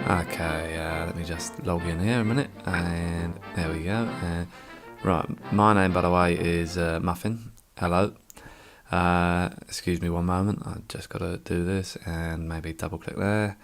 Okay, let me just log in here a minute, and there we go. Right, my name, by the way, is Muffin. Hello. Excuse me one moment, I've just got to do this, and maybe double click there.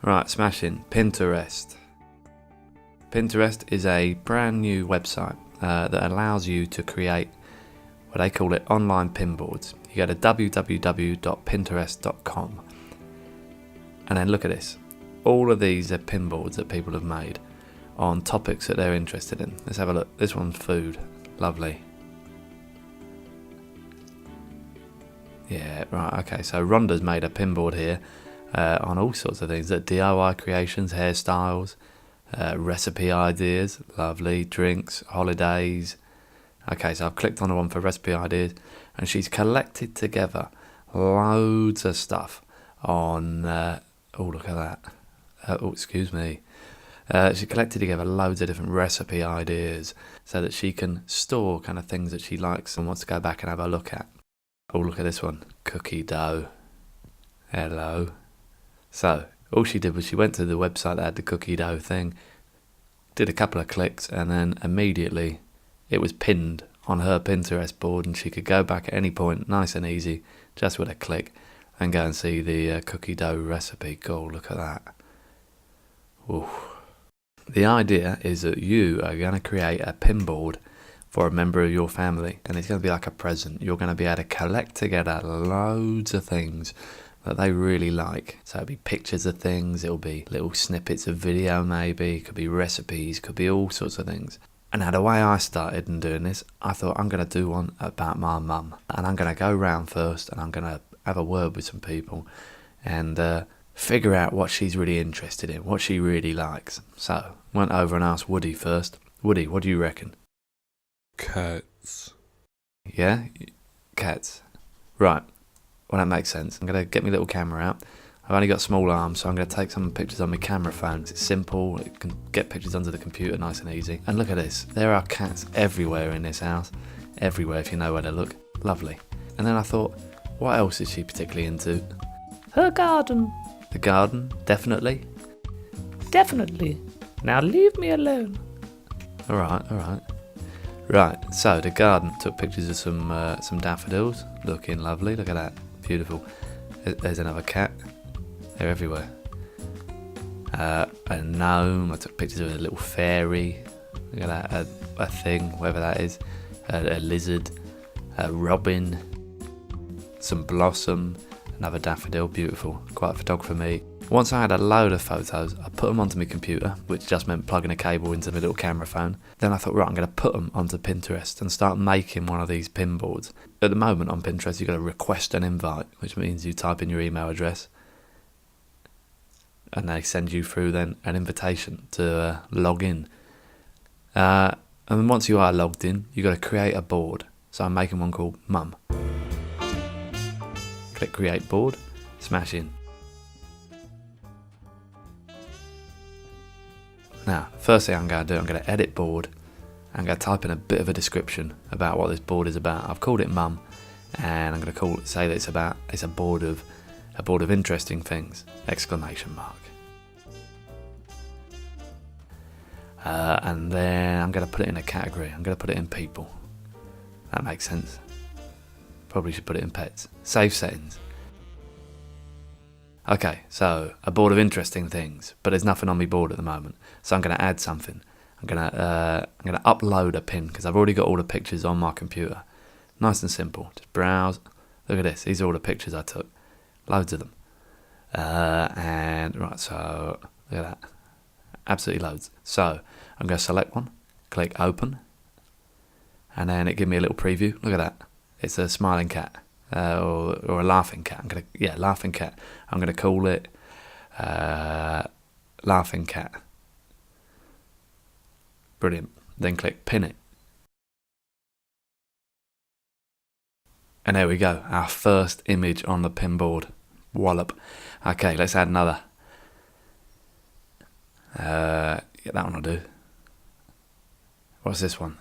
Right, smashing. Pinterest. Pinterest is a brand new website that allows you to create what they call it online pinboards. You go to www.pinterest.com, and then look at this. All of these are pinboards that people have made on topics that they're interested in. Let's have a look. This one's food. Lovely. Yeah, right, okay. So Rhonda's made a pinboard here on all sorts of things. DIY creations, hairstyles, recipe ideas. Lovely. Drinks, holidays. Okay, so I've clicked on the one for recipe ideas, and she's collected together loads of stuff on... oh, look at that. Oh, excuse me. She collected together loads of different recipe ideas so that she can store kind of things that she likes and wants to go back and have a look at. Oh, look at this one. Cookie dough. Hello. So, all she did was she went to the website that had the cookie dough thing, did a couple of clicks, and then immediately it was pinned on her Pinterest board, and she could go back at any point, nice and easy, just with a click, and go and see the cookie dough recipe. Cool, look at that. Ooh. The idea is that you are going to create a pinboard for a member of your family, and it's going to be like a present. You're going to be able to collect together loads of things that they really like. So it'll be pictures of things, it'll be little snippets of video maybe, it could be recipes, could be all sorts of things. And now the way I started in doing this, I thought I'm going to do one about my mum, and I'm going to go round first and I'm going to have a word with some people and figure out what she's really interested in, what she really likes. So went over and asked Woody first. Woody, what do you reckon? Cats. Yeah? Cats. Right. Well, that makes sense. I'm going to get my little camera out. I've only got small arms, so I'm going to take some pictures on my camera phone. It's simple. It can get pictures onto the computer nice and easy. And look at this. There are cats everywhere in this house. Everywhere, if you know where to look. Lovely. And then I thought, what else is she particularly into? Her garden. The garden? Definitely. Definitely. Now leave me alone. Alright. Right, so the garden. Took pictures of some daffodils. Looking lovely. Look at that. Beautiful. There's another cat. They're everywhere. A gnome. I took pictures of a little fairy. Look at that. A thing, whatever that is. A lizard. A robin. Some blossom. Another daffodil. Beautiful. Quite a photographer me. Once I had a load of photos, I put them onto my computer, which just meant plugging a cable into my little camera phone. Then I thought, right, I'm going to put them onto Pinterest and start making one of these pinboards. At the moment on Pinterest, you've got to request an invite, which means you type in your email address and they send you through then an invitation to log in. And once you are logged in, you've got to create a board. So I'm making one called Mum. Click Create Board, smash in. Now, first thing I'm going to do, I'm going to edit board. I'm going to type in a bit of a description about what this board is about. I've called it Mum, and I'm going to say that it's a board of interesting things! ! And then I'm going to put it in a category. I'm going to put it in people. That makes sense. Probably should put it in pets. Save settings. Okay, so a board of interesting things, but there's nothing on my board at the moment. So I'm going to add something. I'm going to upload a pin because I've already got all the pictures on my computer. Nice and simple. Just browse. Look at this. These are all the pictures I took. Loads of them. And right, so look at that. Absolutely loads. So I'm going to select one, click open, and then it gives me a little preview. Look at that. It's a smiling cat. Or a laughing cat. Laughing cat. I'm gonna call it laughing cat. Brilliant. Then click pin it. And there we go. Our first image on the pinboard. Wallop. Okay, let's add another. Yeah, that one will do. What's this one?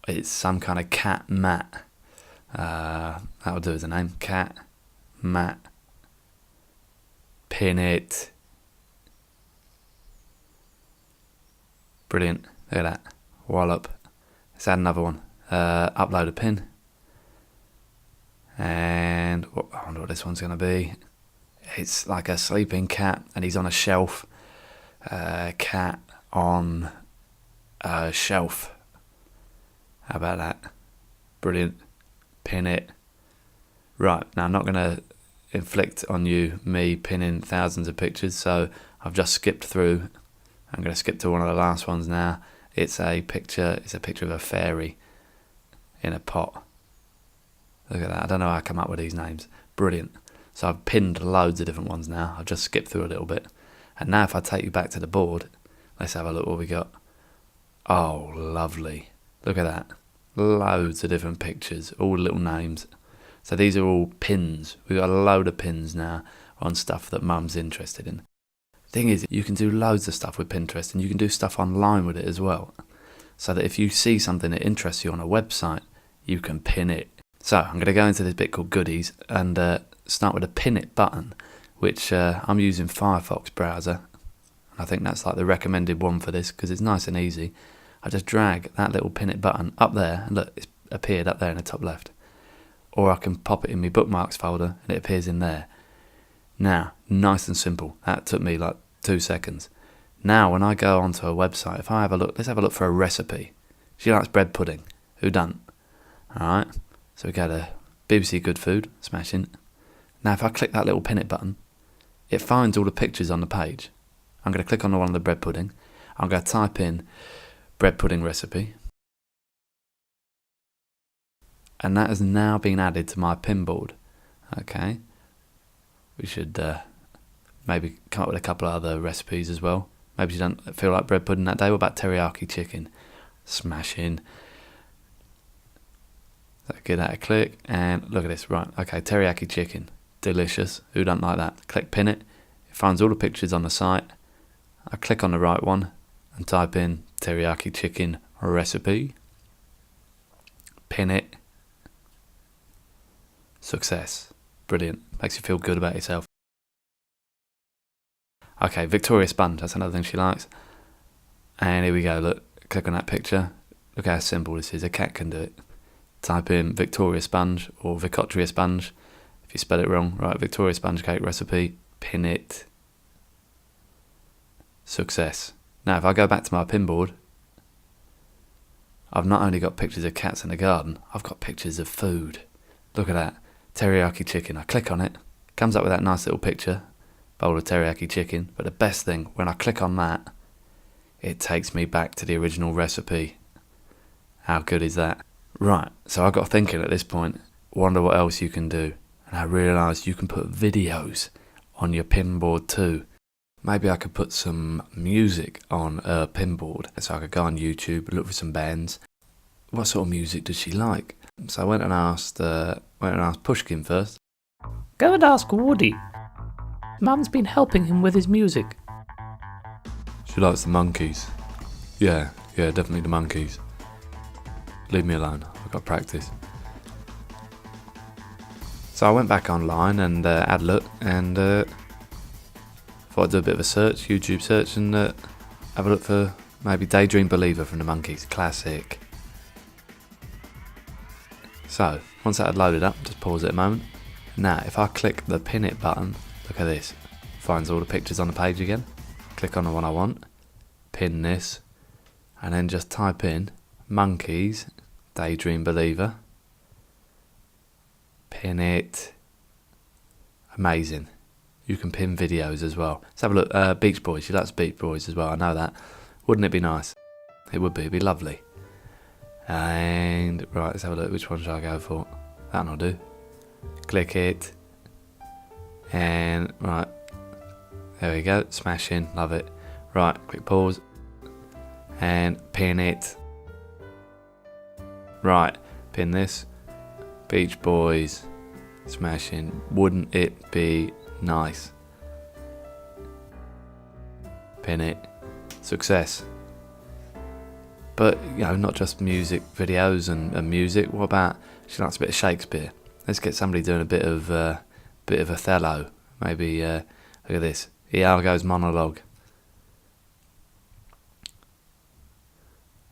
It's some kind of cat mat. That'll do as a name. Cat, mat, pin it. Brilliant. Look at that. Wallop. Let's add another one. Upload a pin. And I wonder what this one's going to be. It's like a sleeping cat and he's on a shelf. Cat on a shelf. How about that? Brilliant. Pin it. Right, now I'm not going to inflict on you me pinning thousands of pictures, so I've just skipped through. I'm going to skip to one of the last ones now. It's a picture of a fairy in a pot. Look at that. I don't know how I come up with these names. Brilliant. So I've pinned loads of different ones now. I've just skipped through a little bit. And now if I take you back to the board, let's have a look what we got. Oh, lovely. Look at that. Loads of different pictures, all little names. So these are all pins. We've got a load of pins now on stuff that Mum's interested in. Thing is, you can do loads of stuff with Pinterest and you can do stuff online with it as well. So that if you see something that interests you on a website, you can pin it. So I'm going to go into this bit called Goodies and start with a Pin It button, which I'm using Firefox browser. I think that's like the recommended one for this because it's nice and easy. I just drag that little Pin It button up there and look, it's appeared up there in the top left. Or I can pop it in my bookmarks folder and it appears in there. Now, nice and simple. That took me like 2 seconds. Now, when I go onto a website, if I have a look, let's have a look for a recipe. She likes bread pudding. Who done? Alright, so we go to BBC Good Food, smashing. Now, if I click that little Pin It button, it finds all the pictures on the page. I'm going to click on the one of the bread pudding. I'm going to type in bread pudding recipe. And that has now been added to my pin board. Okay. We should maybe come up with a couple of other recipes as well. Maybe you don't feel like bread pudding that day. What about teriyaki chicken? Smashing. So give that a click and look at this. Right, okay, teriyaki chicken. Delicious. Who don't like that? Click pin it. It finds all the pictures on the site. I click on the right one and type in teriyaki chicken recipe. Pin it. Success. Brilliant. Makes you feel good about yourself. Okay, Victoria Sponge. That's another thing she likes. And here we go. Look, click on that picture. Look how simple this is. A cat can do it. Type in Victoria Sponge or Vicotria Sponge. If you spell it wrong. Right, Victoria Sponge cake recipe. Pin it. Success. Now, if I go back to my pin board, I've not only got pictures of cats in the garden, I've got pictures of food. Look at that. Teriyaki chicken. I click on it. Comes up with that nice little picture. Bowl of teriyaki chicken. But the best thing, when I click on that, it takes me back to the original recipe. How good is that? Right, so I got thinking at this point, wonder what else you can do. And I realised you can put videos on your pin board too. Maybe I could put some music on a pin board. So I could go on YouTube, look for some bands. What sort of music does she like? So I went and asked Pushkin first. Go and ask Woody. Mum's been helping him with his music. She likes the Monkeys. Yeah, definitely the Monkeys. Leave me alone, I've got practice. So I went back online and had a look and thought I'd do a bit of a search, YouTube search, and have a look for maybe Daydream Believer from the Monkeys. Classic. So, once that had loaded up, just pause it a moment. Now, if I click the Pin It button, look at this. Finds all the pictures on the page again. Click on the one I want. Pin this. And then just type in Monkeys, Daydream Believer. Pin it. Amazing. You can pin videos as well. Let's have a look. Beach Boys. She likes Beach Boys as well. I know that. Wouldn't it be nice? It would be. It'd be lovely. And right, let's have a look. Which one should I go for? That'll do. Click it. And right. There we go. Smashing. Love it. Right. Quick pause. And pin it. Right. Pin this. Beach Boys. Smashing. Wouldn't it be nice? Pin it. Success. But, you know, not just music videos and music. What about, she likes a bit of Shakespeare. Let's get somebody doing a bit of Othello. Maybe, look at this. Iago's monologue.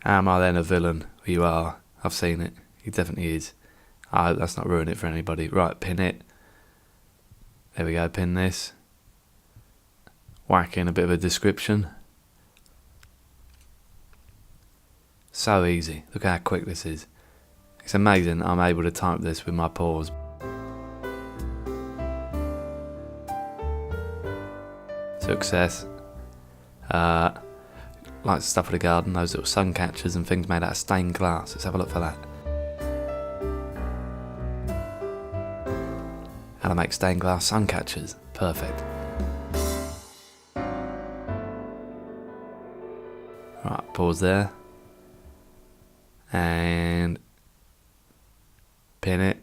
Am I then a villain? You are. I've seen it. He definitely is. Let's not ruin it for anybody. Right, pin it. There we go, pin this. Whack in a bit of a description. So easy. Look how quick this is. It's amazing I'm able to type this with my paws. Success. Like stuff for the garden, those little sun catchers and things made out of stained glass. Let's have a look for that. How to make stained glass sun catchers. Perfect. Right, pause there. And pin it.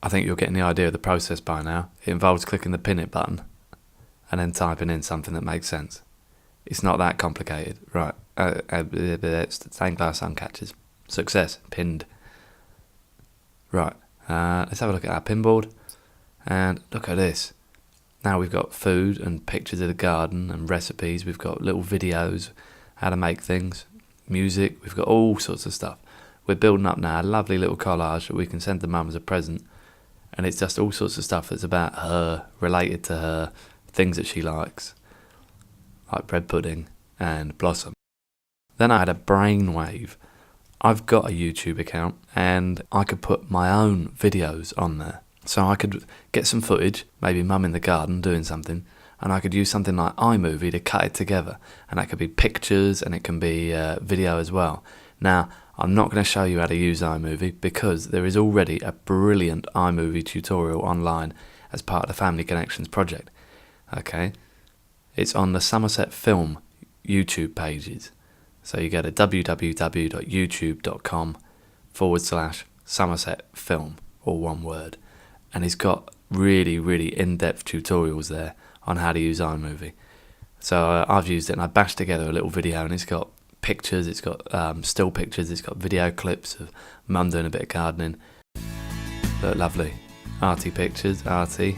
I think you're getting the idea of the process by now. It involves clicking the pin it button and then typing in something that makes sense. It's not that complicated. Right, stained glass sun catchers. Success, pinned. Right, let's have a look at our pinboard. And look at this. Now we've got food and pictures of the garden and recipes. We've got little videos, how to make things, music. We've got all sorts of stuff. We're building up now a lovely little collage that we can send to Mum as a present. And it's just all sorts of stuff that's about her, related to her, things that she likes. Like bread pudding and Blossom. Then I had a brainwave. I've got a YouTube account and I could put my own videos on there. So I could get some footage, maybe Mum in the garden doing something, and I could use something like iMovie to cut it together. And that could be pictures and it can be video as well. Now, I'm not going to show you how to use iMovie because there is already a brilliant iMovie tutorial online as part of the Family Connections project. Okay? It's on the Somerset Film YouTube pages. So you go to www.youtube.com/Somerset Film, all one word. And it's got really, really in-depth tutorials there on how to use iMovie. So I've used it and I bashed together a little video and it's got pictures, it's got still pictures, it's got video clips of Mum doing a bit of gardening. Look, lovely. Arty pictures, arty.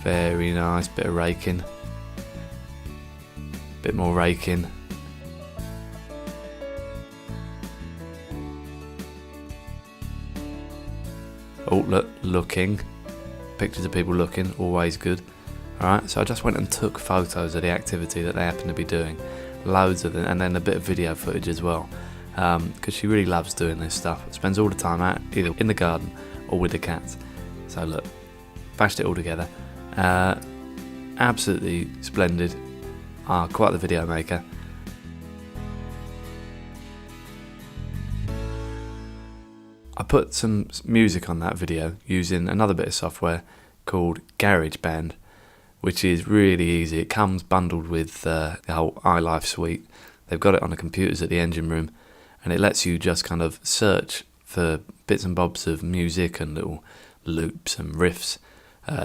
Very nice, bit of raking. Bit more raking. Oh, look, looking. Pictures of people looking, always good. Alright, so I just went and took photos of the activity that they happen to be doing. Loads of them, and then a bit of video footage as well. Because she really loves doing this stuff. Spends all the time out, either in the garden or with the cats. So look, bashed it all together. Absolutely splendid. Quite the video maker. I put some music on that video using another bit of software called GarageBand, which is really easy. It comes bundled with the whole iLife suite. They've got it on the computers at the engine room, and it lets you just kind of search for bits and bobs of music and little loops and riffs,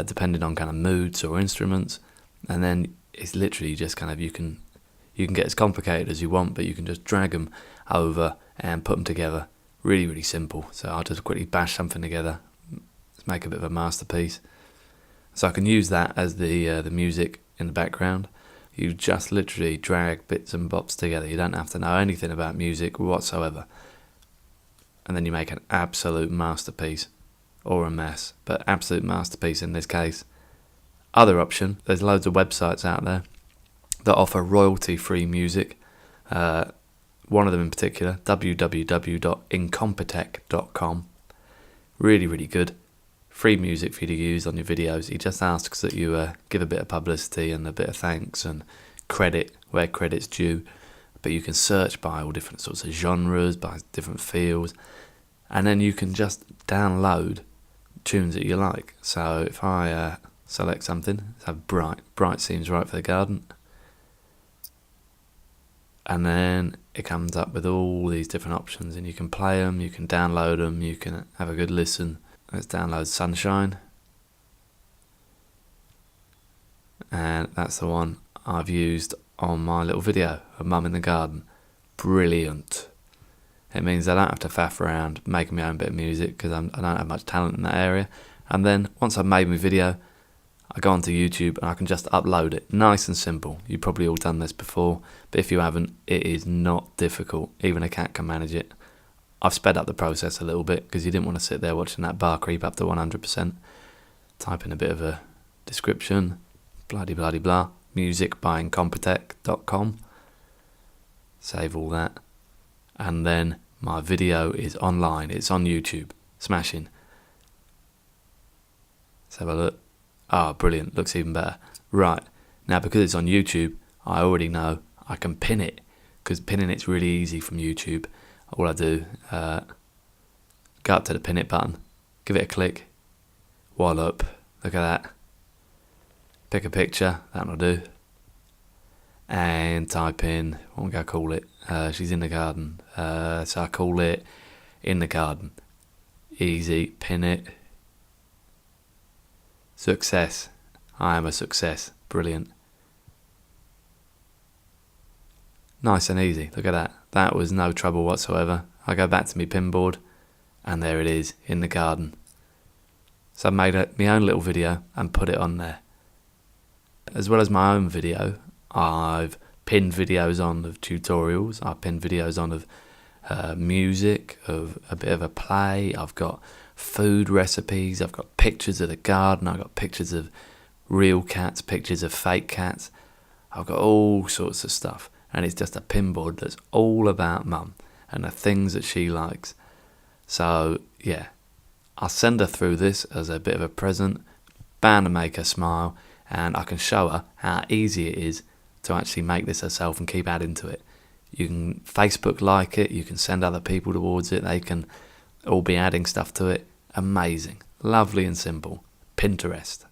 depending on kind of moods or instruments. And then it's literally just kind of you can get as complicated as you want, but you can just drag them over and put them together. Really, really simple. So I'll just quickly bash something together, let's make a bit of a masterpiece. So I can use that as the music in the background. You just literally drag bits and bobs together. You don't have to know anything about music whatsoever. And then you make an absolute masterpiece, or a mess, but absolute masterpiece in this case. Other option, there's loads of websites out there that offer royalty-free music. One of them in particular, www.incompetech.com. Really, really good. Free music for you to use on your videos. He just asks that you give a bit of publicity and a bit of thanks and credit where credit's due. But you can search by all different sorts of genres, by different fields. And then you can just download tunes that you like. So if I select something, let's have Bright. Bright seems right for the garden. And then it comes up with all these different options, and you can play them, you can download them, you can have a good listen. Let's download Sunshine. And that's the one I've used on my little video of Mum in the garden. Brilliant. It means I don't have to faff around making my own bit of music because I don't have much talent in that area. And then once I've made my video, I go onto YouTube and I can just upload it. Nice and simple. You've probably all done this before, but if you haven't, it is not difficult. Even a cat can manage it. I've sped up the process a little bit because you didn't want to sit there watching that bar creep up to 100%. Type in a bit of a description, blah, music by incompetech.com. Save all that. And then my video is online. It's on YouTube. Smashing. Let's have a look. Oh, brilliant. Looks even better. Right. Now, because it's on YouTube, I already know I can pin it, because pinning it's really easy from YouTube. All I do, go up to the pin it button, give it a click, wallop, look at that. Pick a picture, that'll do. And type in, what am I going to call it? She's in the garden. So I call it In the Garden. Easy, pin it. Success. I am a success. Brilliant. Nice and easy. Look at that. That was no trouble whatsoever. I go back to my pinboard and there it is, In the Garden. So I made my own little video and put it on there. As well as my own video, I've pinned videos on of tutorials. I've pinned videos on of music, of a bit of a play. I've got food recipes. I've got pictures of the garden. I've got pictures of real cats, pictures of fake cats. I've got all sorts of stuff. And it's just a pinboard that's all about Mum and the things that she likes. So, yeah, I'll send her through this as a bit of a present, bound to make her smile, and I can show her how easy it is to actually make this herself and keep adding to it. You can Facebook like it, you can send other people towards it, they can all be adding stuff to it. Amazing, lovely and simple. Pinterest.